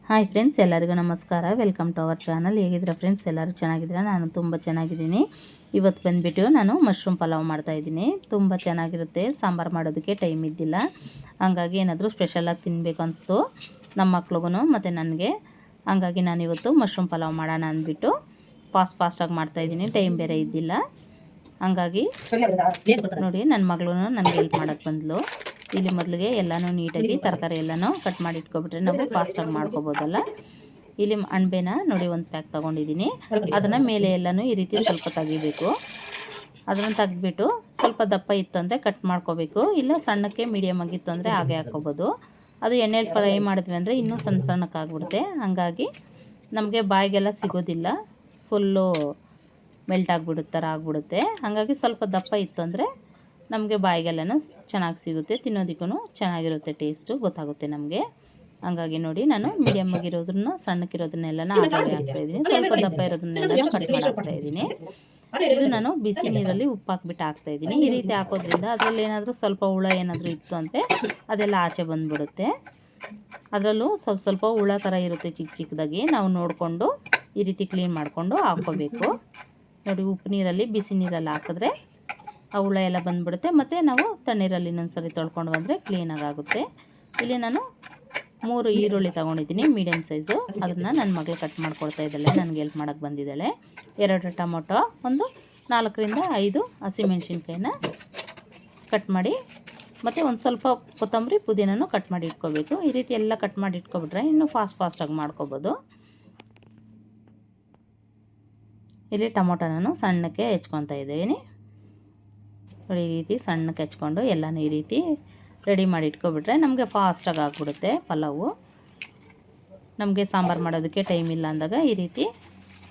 Hi friends, ಎಲ್ಲರಿಗೂ ನಮಸ್ಕಾರ. Welcome to our channel. ಹೇಗಿದ್ದೀರಾ ಫ್ರೆಂಡ್ಸ್? ಎಲ್ಲರೂ ಚೆನ್ನಾಗಿದ್ದೀರಾ? ನಾನು ತುಂಬ ಚೆನ್ನಾಗಿದ್ದೀನಿ. ಇವತ್ತು ಬಂದುಬಿಟ್ಟು ನಾನು ಮಶ್ರೂಮ್ ಪಲಾವ್ ಮಾಡ್ತಾಯಿದ್ದೀನಿ. ತುಂಬ ಚೆನ್ನಾಗಿರುತ್ತೆ. ಸಾಂಬಾರು ಮಾಡೋದಕ್ಕೆ ಟೈಮ್ ಇದ್ದಿಲ್ಲ, ಹಾಗಾಗಿ ಏನಾದರೂ ಸ್ಪೆಷಲಾಗಿ ತಿನ್ನಬೇಕು ಅನಿಸ್ತು ನಮ್ಮ ಮಕ್ಳಿಗೂ ಮತ್ತು ನನಗೆ. ಹಾಗಾಗಿ ನಾನಿವತ್ತು ಮಶ್ರೂಮ್ ಪಲಾವ್ ಮಾಡೋಣ ಅಂದ್ಬಿಟ್ಟು ಫಾಸ್ಟಾಗಿ ಮಾಡ್ತಾಯಿದ್ದೀನಿ. ಟೈಮ್ ಬೇರೆ ಇದ್ದಿಲ್ಲ, ಹಾಗಾಗಿ ನೋಡಿ ನನ್ನ ಮಗಳು ನನಗೆ ಹೆಲ್ಪ್ ಮಾಡೋಕ್ಕೆ ಬಂದಳು. ಇಲ್ಲಿ ಮೊದಲಿಗೆ ಎಲ್ಲನೂ ನೀಟಾಗಿ ತರಕಾರಿ ಎಲ್ಲನೂ ಕಟ್ ಮಾಡಿ ಇಟ್ಕೊಬಿಟ್ರೆ ನಾವು ಫಾಸ್ಟಾಗಿ ಮಾಡ್ಕೊಬೋದಲ್ಲ. ಇಲ್ಲಿ ಅಣಬೆನ ನೋಡಿ ಒಂದು ಪ್ಯಾಕ್ ತೊಗೊಂಡಿದ್ದೀನಿ. ಅದನ್ನು ಮೇಲೆ ಎಲ್ಲನೂ ಈ ರೀತಿ ಸ್ವಲ್ಪ ತೆಗಿಬೇಕು. ಅದನ್ನು ತೆಗ್ದುಬಿಟ್ಟು ಸ್ವಲ್ಪ ದಪ್ಪ ಇತ್ತು ಅಂದರೆ ಕಟ್ ಮಾಡ್ಕೋಬೇಕು, ಇಲ್ಲ ಸಣ್ಣಕ್ಕೆ ಮೀಡಿಯಮ್ ಆಗಿತ್ತು ಅಂದರೆ ಹಾಗೆ ಹಾಕ್ಕೋಬೋದು. ಅದು ಎಣ್ಣೆಲಿ ಫ್ರೈ ಮಾಡಿದ್ವಿ ಅಂದರೆ ಇನ್ನೂ ಸಣ್ಣಕ್ಕೆ ಆಗ್ಬಿಡುತ್ತೆ. ಹಾಗಾಗಿ ನಮಗೆ ಬಾಯಿಗೆಲ್ಲ ಸಿಗೋದಿಲ್ಲ, ಫುಲ್ಲು ಮೆಲ್ಟ್ ಆಗಿಬಿಡುತ್ತೆ ಥರ ಆಗಿಬಿಡುತ್ತೆ. ಹಾಗಾಗಿ ಸ್ವಲ್ಪ ದಪ್ಪ ಇತ್ತು ಅಂದರೆ ನಮಗೆ ಬಾಯಿಗೆಲ್ಲನೂ ಚೆನ್ನಾಗಿ ಸಿಗುತ್ತೆ, ತಿನ್ನೋದಕ್ಕೂ ಚೆನ್ನಾಗಿರುತ್ತೆ, ಟೇಸ್ಟು ಗೊತ್ತಾಗುತ್ತೆ ನಮಗೆ. ಹಾಗಾಗಿ ನೋಡಿ ನಾನು ಮೀಡಿಯಮ್ ಆಗಿರೋದನ್ನ ಸಣ್ಣಕ್ಕಿರೋದನ್ನೆಲ್ಲನ ಹಾಗೆ ಹಾಕ್ತಾಯಿದ್ದೀನಿ. ಸ್ವಲ್ಪ ದಪ್ಪ ಇರೋದನ್ನೆಲ್ಲ ಕಟ್ ಮಾಡಿ ಹಾಕ್ತಾಯಿದ್ದೀನಿ. ಇದು ನಾನು ಬಿಸಿ ನೀರಲ್ಲಿ ಉಪ್ಪು ಹಾಕ್ಬಿಟ್ಟು ಹಾಕ್ತಾಯಿದ್ದೀನಿ. ಈ ರೀತಿ ಹಾಕೋದ್ರಿಂದ ಅದರಲ್ಲಿ ಏನಾದರೂ ಸ್ವಲ್ಪ ಹುಳ ಏನಾದರೂ ಇತ್ತು ಅಂದರೆ ಅದೆಲ್ಲ ಆಚೆ ಬಂದುಬಿಡುತ್ತೆ. ಅದರಲ್ಲೂ ಸ್ವಲ್ಪ ಹುಳ ಥರ ಇರುತ್ತೆ ಚಿಕ್ಕದಾಗಿ. ನಾವು ನೋಡಿಕೊಂಡು ಈ ರೀತಿ ಕ್ಲೀನ್ ಮಾಡಿಕೊಂಡು ಹಾಕ್ಕೋಬೇಕು. ನೋಡಿ, ಉಪ್ಪು ನೀರಲ್ಲಿ ಬಿಸಿ ನೀರಲ್ಲಿ ಹಾಕಿದ್ರೆ ಆ ಹುಳ ಎಲ್ಲ ಬಂದುಬಿಡುತ್ತೆ. ಮತ್ತು ನಾವು ತಣ್ಣೀರಲ್ಲಿ ಇನ್ನೊಂದ್ಸರಿ ತೊಳ್ಕೊಂಡು ಬಂದರೆ ಕ್ಲೀನಾಗಿ ಆಗುತ್ತೆ. ಇಲ್ಲಿ ನಾನು 3 ಈರುಳ್ಳಿ ತೊಗೊಂಡಿದ್ದೀನಿ, ಮೀಡಿಯಮ್ ಸೈಜು. ಅದನ್ನು ನನ್ನ ಮಗಳು ಕಟ್ ಮಾಡ್ಕೊಡ್ತಾ ಇದ್ದಾಳೆ, ನನಗೆ ಹೆಲ್ಪ್ ಮಾಡೋಕ್ಕೆ ಬಂದಿದ್ದಾಳೆ. 2 ಟೊಮೊಟೊ, ಒಂದು 4 ರಿಂದ 5 ಹಸಿಮೆಣ್ಸಿನ್ಕಾಯಿನ ಕಟ್ ಮಾಡಿ, ಮತ್ತು ಒಂದು ಸ್ವಲ್ಪ ಕೊತ್ತಂಬರಿ ಪುದೀನೂ ಕಟ್ ಮಾಡಿ ಇಟ್ಕೋಬೇಕು. ಈ ರೀತಿ ಎಲ್ಲ ಕಟ್ ಮಾಡಿ ಇಟ್ಕೊಬಿಟ್ರೆ ಇನ್ನೂ ಫಾಸ್ಟಾಗಿ ಮಾಡ್ಕೋಬೋದು. ಇಲ್ಲಿ ಟೊಮೊಟೊನೂ ಸಣ್ಣಕ್ಕೆ ಹೆಚ್ಕೊತಾ ಇದ್ದೀನಿ. ಈ ರೀತಿ ಸಣ್ಣಕ್ಕೆ ಹೆಚ್ಕೊಂಡು ಎಲ್ಲನೂ ಈ ರೀತಿ ರೆಡಿ ಮಾಡಿ ಇಟ್ಕೊಬಿಟ್ರೆ ನಮಗೆ ಫಾಸ್ಟಾಗಿ ಆಗಿಬಿಡುತ್ತೆ ಪಲಾವು. ನಮಗೆ ಸಾಂಬಾರು ಮಾಡೋದಕ್ಕೆ ಟೈಮ್ ಇಲ್ಲ ಅಂದಾಗ ಈ ರೀತಿ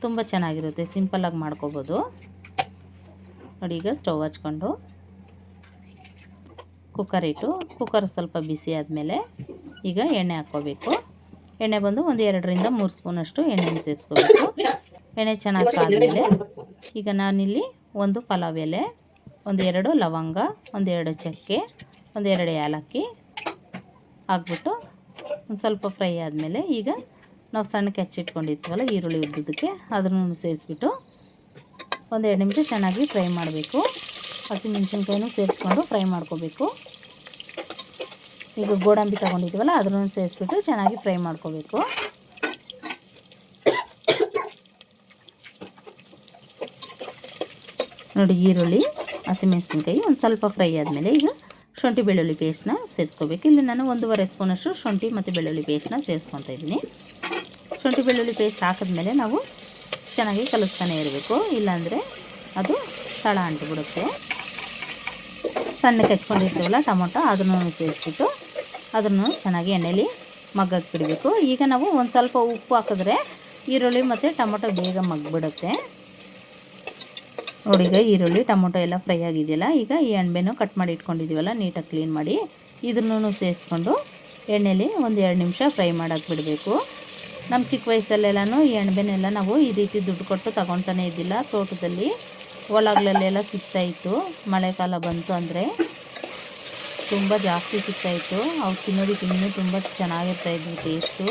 ತುಂಬ ಚೆನ್ನಾಗಿರುತ್ತೆ, ಸಿಂಪಲ್ಲಾಗಿ ಮಾಡ್ಕೋಬೋದು. ನೋಡಿ, ಈಗ ಸ್ಟವ್ ಹಚ್ಕೊಂಡು ಕುಕ್ಕರ್ ಸ್ವಲ್ಪ ಬಿಸಿ ಆದಮೇಲೆ ಈಗ ಎಣ್ಣೆ ಹಾಕ್ಕೋಬೇಕು. ಎಣ್ಣೆ ಬಂದು ಒಂದು 2 ರಿಂದ 3 ಸ್ಪೂನಷ್ಟು ಎಣ್ಣೆನ ಸೇರಿಸ್ಕೋಬೇಕು. ಎಣ್ಣೆ ಚೆನ್ನಾಗಿ ಕಾದ್ಮೇಲೆ ಈಗ ನಾನಿಲ್ಲಿ ಒಂದು ಪಲಾವ್ ಎಲೆ, 1-2 ಲವಂಗ, 1-2 ಚಕ್ಕೆ, 1-2 ಏಲಕ್ಕಿ ಹಾಕ್ಬಿಟ್ಟು ಒಂದು ಸ್ವಲ್ಪ ಫ್ರೈ ಆದಮೇಲೆ ಈಗ ನಾವು ಸಣ್ಣಕ್ಕೆ ಹೆಚ್ಚಿಟ್ಕೊಂಡಿರ್ತೀವಲ್ಲ ಈರುಳ್ಳಿ ಉದ್ದಕ್ಕೆ ಅದನ್ನು ಸೇರಿಸ್ಬಿಟ್ಟು 1-2 ನಿಮಿಷ ಚೆನ್ನಾಗಿ ಫ್ರೈ ಮಾಡಬೇಕು. ಹಸಿಮೆಣ್ಸಿನ್ಕಾಯಿನೂ ಸೇರಿಸ್ಕೊಂಡು ಫ್ರೈ ಮಾಡ್ಕೋಬೇಕು. ಈಗ ಗೋಡಂಬಿ ತೊಗೊಂಡಿದ್ದೀವಲ್ಲ ಅದನ್ನು ಸೇರಿಸ್ಬಿಟ್ಟು ಚೆನ್ನಾಗಿ ಫ್ರೈ ಮಾಡ್ಕೋಬೇಕು. ನೋಡಿ, ಈರುಳ್ಳಿ ಹಸಿಮೆಣ್ಸಿನ್ಕಾಯಿ ಒಂದು ಸ್ವಲ್ಪ ಫ್ರೈ ಆದಮೇಲೆ ಈಗ ಶುಂಠಿ ಬೆಳ್ಳುಳ್ಳಿ ಪೇಸ್ಟ್ನ ಸೇರಿಸ್ಕೋಬೇಕು. ಇಲ್ಲಿ ನಾನು 1.5 ಸ್ಪೂನಷ್ಟು ಶುಂಠಿ ಮತ್ತು ಬೆಳ್ಳುಳ್ಳಿ ಪೇಸ್ಟ್ನ ಸೇರಿಸ್ಕೊತಾ ಇದ್ದೀನಿ. ಶುಂಠಿ ಬೆಳ್ಳುಳ್ಳಿ ಪೇಸ್ಟ್ ಹಾಕಿದ್ಮೇಲೆ ನಾವು ಚೆನ್ನಾಗಿ ಕಲಿಸ್ತಾನೆ ಇರಬೇಕು, ಇಲ್ಲಾಂದರೆ ಅದು ತಳ ಅಂಟಿಬಿಡುತ್ತೆ. ಸಣ್ಣಕ್ಕೆ ಹೆಚ್ಕೊಂಡಿರ್ತೀವಲ್ಲ ಟೊಮೊಟೊ ಅದನ್ನು ಸೇರಿಸ್ಬಿಟ್ಟು ಅದನ್ನು ಚೆನ್ನಾಗಿ ಎಣ್ಣೆಲಿ ಮಗ್ಗಕ್ಕೆ ಬಿಡಬೇಕು. ಈಗ ನಾವು ಒಂದು ಸ್ವಲ್ಪ ಉಪ್ಪು ಹಾಕಿದ್ರೆ ಈರುಳ್ಳಿ ಮತ್ತು ಟೊಮೊಟೊ ಬೇಗ ಮಗ್ಗಿಬಿಡುತ್ತೆ. ನೋಡಿ, ಈಗ ಈರುಳ್ಳಿ ಟೊಮೊಟೊ ಎಲ್ಲ ಫ್ರೈ ಆಗಿದೆಯಲ್ಲ, ಈಗ ಈ ಅಣಬೆನೂ ಕಟ್ ಮಾಡಿ ಇಟ್ಕೊಂಡಿದ್ದೀವಲ್ಲ ನೀಟಾಗಿ ಕ್ಲೀನ್ ಮಾಡಿ ಇದನ್ನು ಸೇರಿಸ್ಕೊಂಡು ಎಣ್ಣೆಲಿ 1-2 ನಿಮಿಷ ಫ್ರೈ ಮಾಡೋಕ್ಕೆ ಬಿಡಬೇಕು. ನಮ್ಮ ಚಿಕ್ಕ ವಯಸ್ಸಲ್ಲೆಲ್ಲನೂ ಈ ಅಣಬೆನೆಲ್ಲ ನಾವು ಈ ರೀತಿ ದುಡ್ಡು ಕೊಟ್ಟು ತಗೊತಾನೆ ಇದ್ದಿಲ್ಲ. ತೋಟದಲ್ಲಿ ಹೊಲಗಳಲ್ಲೆಲ್ಲ ಸಿಗ್ತಾಯಿತ್ತು. ಮಳೆಗಾಲ ಬಂತು ಅಂದರೆ ತುಂಬ ಜಾಸ್ತಿ ಸಿಗ್ತಾಯಿತ್ತು. ಅವು ತಿನ್ನೋದಕ್ಕೆ ಇನ್ನೂ ತುಂಬ ಚೆನ್ನಾಗಿರ್ತಾಯಿದ್ವು ಟೇಸ್ಟು.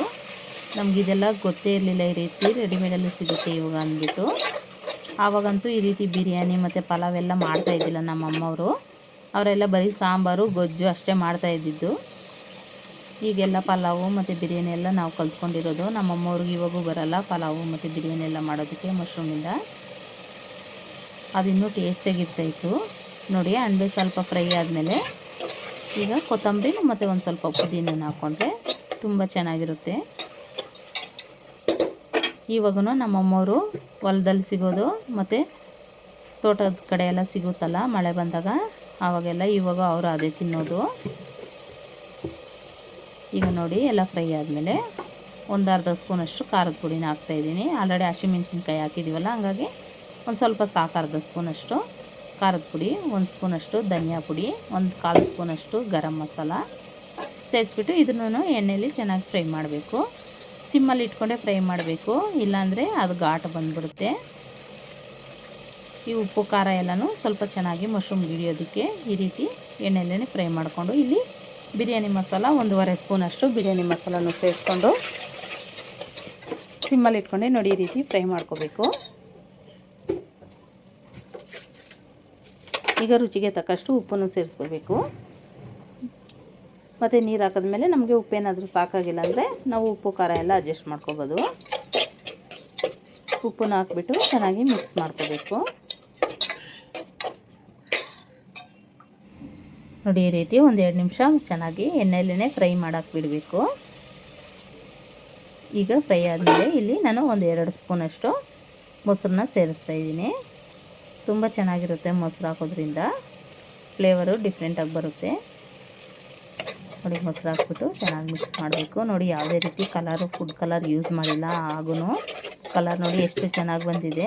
ನಮಗಿದೆಲ್ಲ ಗೊತ್ತೇ ಇರಲಿಲ್ಲ, ಈ ರೀತಿ ರೆಡಿಮೇಡಲ್ಲಿ ಸಿಗುತ್ತೆ ಇವಾಗ ಅಂದ್ಬಿಟ್ಟು. ಆವಾಗಂತೂ ಈ ರೀತಿ ಬಿರಿಯಾನಿ ಮತ್ತು ಪಲಾವ್ ಎಲ್ಲ ಮಾಡ್ತಾಯಿದ್ದಿಲ್ಲ ನಮ್ಮ ಅಮ್ಮವರು. ಅವರೆಲ್ಲ ಬರೀ ಸಾಂಬಾರು ಗೊಜ್ಜು ಅಷ್ಟೇ ಮಾಡ್ತಾಯಿದ್ದಿದ್ದು. ಈಗೆಲ್ಲ ಪಲಾವು ಮತ್ತು ಬಿರಿಯಾನಿ ಎಲ್ಲ ನಾವು ಕಲ್ತ್ಕೊಂಡಿರೋದು. ನಮ್ಮ ಅಮ್ಮವ್ರಿಗೆ ಇವಾಗೂ ಬರೋಲ್ಲ ಪಲಾವು ಮತ್ತು ಬಿರಿಯಾನಿ ಎಲ್ಲ ಮಾಡೋದಕ್ಕೆ ಮಶ್ರೂಮಿಂದ. ಅದಿನ್ನೂ ಟೇಸ್ಟಾಗಿರ್ತಾಯಿತ್ತು. ನೋಡಿ, ಅಣಬೆ ಸ್ವಲ್ಪ ಫ್ರೈ ಆದಮೇಲೆ ಈಗ ಕೊತ್ತಂಬರಿ ಮತ್ತು ಒಂದು ಸ್ವಲ್ಪ ಪುದೀನ ಹಾಕ್ಕೊಂಡ್ರೆ ತುಂಬ ಚೆನ್ನಾಗಿರುತ್ತೆ. ಇವಾಗೂ ನಮ್ಮಮ್ಮವರು ಹೊಲದಲ್ಲಿ ಸಿಗೋದು ಮತ್ತು ತೋಟದ ಕಡೆ ಎಲ್ಲ ಸಿಗುತ್ತಲ್ಲ ಮಳೆ ಬಂದಾಗ, ಆವಾಗೆಲ್ಲ ಇವಾಗ ಅವರು ಅದೇ ತಿನ್ನೋದು. ಈಗ ನೋಡಿ, ಎಲ್ಲ ಫ್ರೈ ಆದಮೇಲೆ 1/2 ಸ್ಪೂನಷ್ಟು ಖಾರದ ಪುಡಿನ ಹಾಕ್ತಾಯಿದ್ದೀನಿ. ಆಲ್ರೆಡಿ ಹಸಿಮೆಣ್ಸಿನ್ಕಾಯಿ ಹಾಕಿದ್ದೀವಲ್ಲ, ಹಾಗಾಗಿ ಒಂದು ಸ್ವಲ್ಪ ಸಾಕು. 1/2 ಸ್ಪೂನಷ್ಟು ಖಾರದ ಪುಡಿ, 1 ಸ್ಪೂನಷ್ಟು ಧನಿಯಾ ಪುಡಿ, 1/4 ಸ್ಪೂನಷ್ಟು ಗರಂ ಮಸಾಲ ಸೇರಿಸ್ಬಿಟ್ಟು ಇದನ್ನು ಎಣ್ಣೆಯಲ್ಲಿ ಚೆನ್ನಾಗಿ ಫ್ರೈ ಮಾಡಬೇಕು. ಸಿಮ್ಮಲ್ಲಿ ಇಟ್ಕೊಂಡೆ ಫ್ರೈ ಮಾಡಬೇಕು, ಇಲ್ಲಾಂದರೆ ಅದು ಘಾಟ ಬಂದುಬಿಡುತ್ತೆ. ಈ ಉಪ್ಪು ಖಾರ ಎಲ್ಲನೂ ಸ್ವಲ್ಪ ಚೆನ್ನಾಗಿ ಮಶ್ರೂಮ್ ಹಿಡಿಯೋದಕ್ಕೆ ಈ ರೀತಿ ಎಣ್ಣೆಲ್ಲೇ ಫ್ರೈ ಮಾಡಿಕೊಂಡು ಇಲ್ಲಿ ಬಿರಿಯಾನಿ ಮಸಾಲ 1.5 ಸ್ಪೂನಷ್ಟು ಬಿರಿಯಾನಿ ಮಸಾಲನೂ ಸೇರಿಸ್ಕೊಂಡು ಸಿಮ್ಮಲ್ಲಿ ಇಟ್ಕೊಂಡೆ ನೋಡಿ ಈ ರೀತಿ ಫ್ರೈ ಮಾಡ್ಕೋಬೇಕು. ಈಗ ರುಚಿಗೆ ತಕ್ಕಷ್ಟು ಉಪ್ಪನ್ನು ಸೇರಿಸ್ಕೋಬೇಕು. ಮತ್ತು ನೀರು ಹಾಕಿದ್ಮೇಲೆ ನಮಗೆ ಉಪ್ಪೇನಾದರೂ ಸಾಕಾಗಿಲ್ಲ ಅಂದರೆ ನಾವು ಉಪ್ಪು ಖಾರ ಎಲ್ಲ ಅಡ್ಜಸ್ಟ್ ಮಾಡ್ಕೋಬೋದು. ಉಪ್ಪನ್ನು ಹಾಕ್ಬಿಟ್ಟು ಚೆನ್ನಾಗಿ ಮಿಕ್ಸ್ ಮಾಡ್ಕೋಬೇಕು. ನೋಡಿ ಈ ರೀತಿ 1-2 ನಿಮಿಷ ಚೆನ್ನಾಗಿ ಎಣ್ಣೆಯಲ್ಲೇ ಫ್ರೈ ಮಾಡಕ್ಕೆ ಬಿಡಬೇಕು. ಈಗ ಫ್ರೈ ಆದಮೇಲೆ ಇಲ್ಲಿ ನಾನು 1-2 ಸ್ಪೂನಷ್ಟು ಮೊಸರನ್ನ ಸೇರಿಸ್ತಾ ಇದ್ದೀನಿ. ತುಂಬ ಚೆನ್ನಾಗಿರುತ್ತೆ ಮೊಸರು ಹಾಕೋದ್ರಿಂದ, ಫ್ಲೇವರು ಡಿಫ್ರೆಂಟಾಗಿ ಬರುತ್ತೆ. ನೋಡಿ ಮೊಸರು ಹಾಕ್ಬಿಟ್ಟು ಚೆನ್ನಾಗಿ ಮಿಕ್ಸ್ ಮಾಡಬೇಕು. ನೋಡಿ ಯಾವುದೇ ರೀತಿ ಕಲರು ಫುಡ್ ಕಲರ್ ಯೂಸ್ ಮಾಡಿಲ್ಲ, ಹಾಗೂ ಕಲರ್ ನೋಡಿ ಎಷ್ಟು ಚೆನ್ನಾಗಿ ಬಂದಿದೆ.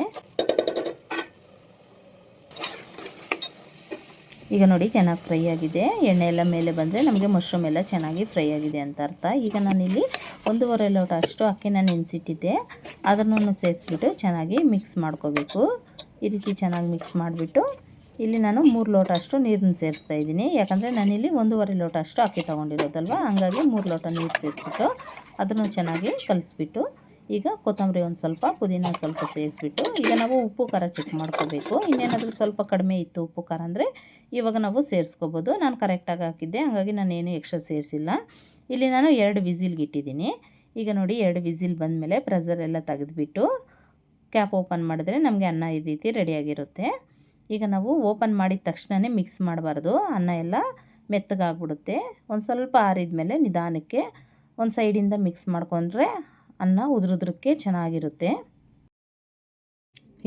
ಈಗ ನೋಡಿ ಚೆನ್ನಾಗಿ ಫ್ರೈ ಆಗಿದೆ. ಎಣ್ಣೆ ಎಲ್ಲ ಮೇಲೆ ಬಂದರೆ ನಮಗೆ ಮಶ್ರೂಮ್ ಎಲ್ಲ ಚೆನ್ನಾಗಿ ಫ್ರೈ ಆಗಿದೆ ಅಂತ ಅರ್ಥ. ಈಗ ನಾನಿಲ್ಲಿ 1.5 ಲೋಟ ಅಷ್ಟು ಅಕ್ಕಿನ ನೆನೆಸಿಟ್ಟಿದ್ದೆ, ಅದನ್ನು ಸೇರಿಸ್ಬಿಟ್ಟು ಚೆನ್ನಾಗಿ ಮಿಕ್ಸ್ ಮಾಡ್ಕೋಬೇಕು. ಈ ರೀತಿ ಚೆನ್ನಾಗಿ ಮಿಕ್ಸ್ ಮಾಡಿಬಿಟ್ಟು ಇಲ್ಲಿ ನಾನು 3 ಲೋಟ ಅಷ್ಟು ನೀರನ್ನು ಸೇರಿಸ್ತಾ ಇದ್ದೀನಿ. ಯಾಕಂದರೆ ನಾನಿಲ್ಲಿ 1.5 ಲೋಟ ಅಷ್ಟು ಅಕ್ಕಿ ತೊಗೊಂಡಿರೋದಲ್ವ, ಹಂಗಾಗಿ 3 ಲೋಟ ನೀರು ಸೇರಿಸ್ಬಿಟ್ಟು ಅದನ್ನು ಚೆನ್ನಾಗಿ ಕಲಿಸ್ಬಿಟ್ಟು ಈಗ ಕೊತ್ತಂಬರಿ ಒಂದು ಸ್ವಲ್ಪ, ಪುದೀನ ಸ್ವಲ್ಪ ಸೇರಿಸ್ಬಿಟ್ಟು ಈಗ ನಾವು ಉಪ್ಪು ಖಾರ ಚೆಕ್ ಮಾಡ್ಕೋಬೇಕು. ಇನ್ನೇನಾದರೂ ಸ್ವಲ್ಪ ಕಡಿಮೆ ಇತ್ತು ಉಪ್ಪು ಖಾರ ಅಂದರೆ ಇವಾಗ ನಾವು ಸೇರಿಸ್ಕೋಬೋದು. ನಾನು ಕರೆಕ್ಟಾಗಿ ಹಾಕಿದ್ದೆ, ಹಾಗಾಗಿ ನಾನೇನು ಎಕ್ಸ್ಟ್ರಾ ಸೇರಿಸಿಲ್ಲ. ಇಲ್ಲಿ ನಾನು 2 ವಿಸಿಲ್ಗೆ ಇಟ್ಟಿದ್ದೀನಿ. ಈಗ ನೋಡಿ 2 ವಿಸಿಲ್ ಬಂದಮೇಲೆ ಪ್ರೆಷರ್ ಎಲ್ಲ ತೆಗೆದುಬಿಟ್ಟು ಕ್ಯಾಪ್ ಓಪನ್ ಮಾಡಿದ್ರೆ ನಮಗೆ ಅನ್ನ ಈ ರೀತಿ ರೆಡಿಯಾಗಿರುತ್ತೆ. ಈಗ ನಾವು ಓಪನ್ ಮಾಡಿದ ತಕ್ಷಣವೇ ಮಿಕ್ಸ್ ಮಾಡಬಾರ್ದು, ಅನ್ನ ಎಲ್ಲ ಮೆತ್ತಗಾಗ್ಬಿಡುತ್ತೆ. ಒಂದು ಸ್ವಲ್ಪ ಆರಿದ ಮೇಲೆ ನಿಧಾನಕ್ಕೆ ಒಂದು ಸೈಡಿಂದ ಮಿಕ್ಸ್ ಮಾಡ್ಕೊಂಡ್ರೆ ಅನ್ನ ಉದುರುದ್ರಕ್ಕೆ ಚೆನ್ನಾಗಿರುತ್ತೆ.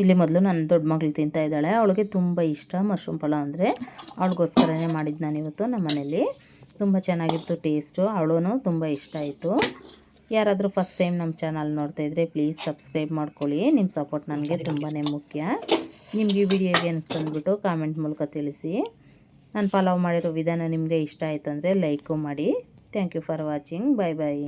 ಇಲ್ಲಿ ಮೊದಲು ನನ್ನ ದೊಡ್ಡ ಮಗಳು ತಿಂತಾ ಇದ್ದಾಳೆ, ಅವಳಿಗೆ ತುಂಬ ಇಷ್ಟ ಮಶ್ರೂಮ್ ಪಲಾವ್ ಅಂದರೆ. ಅವಳಿಗೋಸ್ಕರನೇ ಮಾಡಿದ್ದು ನಾನು ಇವತ್ತು ನಮ್ಮ ಮನೇಲಿ. ತುಂಬ ಚೆನ್ನಾಗಿತ್ತು ಟೇಸ್ಟು, ಅವಳು ತುಂಬ ಇಷ್ಟ ಆಯಿತು. ಯಾರಾದರೂ ಫಸ್ಟ್ ಟೈಮ್ ನಮ್ಮ ಚಾನಲ್ ನೋಡ್ತಾಯಿದ್ರೆ ಪ್ಲೀಸ್ ಸಬ್ಸ್ಕ್ರೈಬ್ ಮಾಡ್ಕೊಳ್ಳಿ. ನಿಮ್ಮ ಸಪೋರ್ಟ್ ನನಗೆ ತುಂಬಾ ಮುಖ್ಯ. ನಿಮಗೆ ಈ ವಿಡಿಯೋ ಹೇಗೆ ಅನಿಸ್ತು ಅಂದ್ಬಿಟ್ಟು ಕಾಮೆಂಟ್ ಮೂಲಕ ತಿಳಿಸಿ. ನಾನು ಪಲಾವ್ ಮಾಡಿರೋ ವಿಧಾನ ನಿಮಗೆ ಇಷ್ಟ ಆಯಿತು ಅಂದರೆ ಲೈಕು ಮಾಡಿ. Thank you for watching. Bye bye.